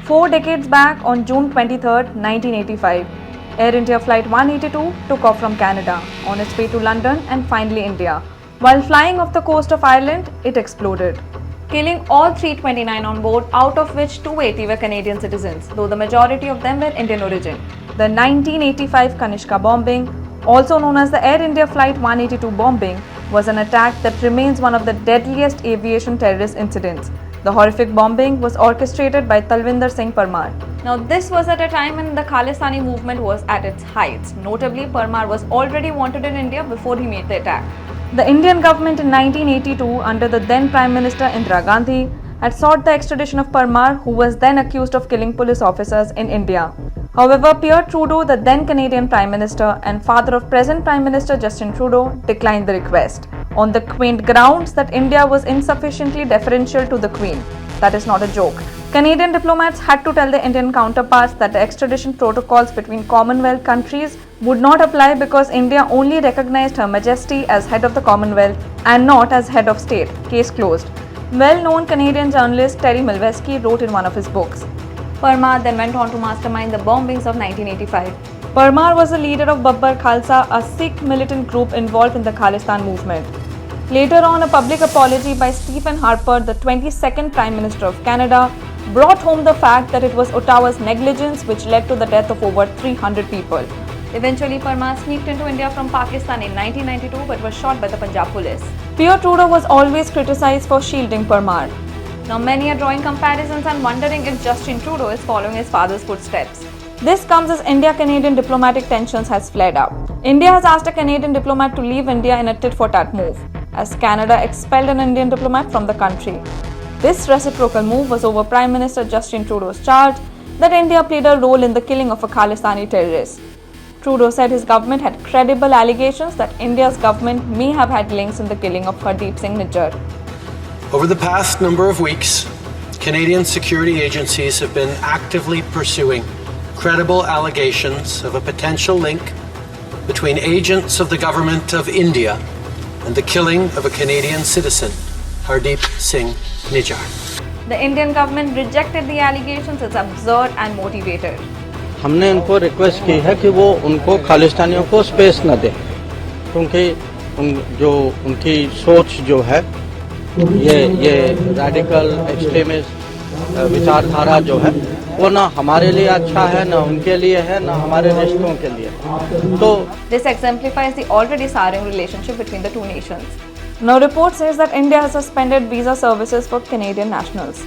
4 decades back, on June 23, 1985, Air India Flight 182 took off from Canada on its way to London and finally India. While flying off the coast of Ireland, it exploded, killing all 329 on board, out of which 280 were Canadian citizens, though the majority of them were Indian origin. The 1985 Kanishka Bombing, also known as the Air India Flight 182 bombing, was an attack that remains one of the deadliest aviation terrorist incidents. The horrific bombing was orchestrated by Talwinder Singh Parmar. Now, this was at a time when the Khalistani movement was at its heights. Notably, Parmar was already wanted in India before he made the attack. The Indian government in 1982, under the then Prime Minister Indira Gandhi, had sought the extradition of Parmar, who was then accused of killing police officers in India. However, Pierre Trudeau, the then Canadian Prime Minister and father of present Prime Minister Justin Trudeau, declined the request on the quaint grounds that India was insufficiently deferential to the Queen. That is not a joke. Canadian diplomats had to tell their Indian counterparts that the extradition protocols between Commonwealth countries would not apply because India only recognized Her Majesty as head of the Commonwealth and not as head of state. Case closed. Well-known Canadian journalist Terry Milewski wrote in one of his books. Parmar then went on to mastermind the bombings of 1985. Parmar was the leader of Babbar Khalsa, a Sikh militant group involved in the Khalistan movement. Later on, a public apology by Stephen Harper, the 22nd Prime Minister of Canada, brought home the fact that it was Ottawa's negligence which led to the death of over 300 people. Eventually, Parmar sneaked into India from Pakistan in 1992 but was shot by the Punjab police. Pierre Trudeau was always criticized for shielding Parmar. Now, many are drawing comparisons and wondering if Justin Trudeau is following his father's footsteps. This comes as India-Canadian diplomatic tensions has flared up. India has asked a Canadian diplomat to leave India in a tit-for-tat move, as Canada expelled an Indian diplomat from the country. This reciprocal move was over Prime Minister Justin Trudeau's charge that India played a role in the killing of a Khalistani terrorist. Trudeau said his government had credible allegations that India's government may have had links in the killing of Harjeet Singh Nijjar. Over the past number of weeks, Canadian security agencies have been actively pursuing credible allegations of a potential link between agents of the government of India and the killing of a Canadian citizen, Harjeet Singh Nijjar. The Indian government rejected the allegations as absurd and motivated. हमने उनको request की है कि वो उनको खालिस्तानियों को space न दें, क्योंकि उनकी सोच जो है ये रैडिकल एक्सट्रीमिस्ट विचारधारा जो है वो ना हमारे लिए अच्छा है, ना उनके लिए है, ना हमारे रिश्तों के लिए. तो this exemplifies the already souring relationship between the two nations. Now, report says that India has suspended visa services for Canadian nationals.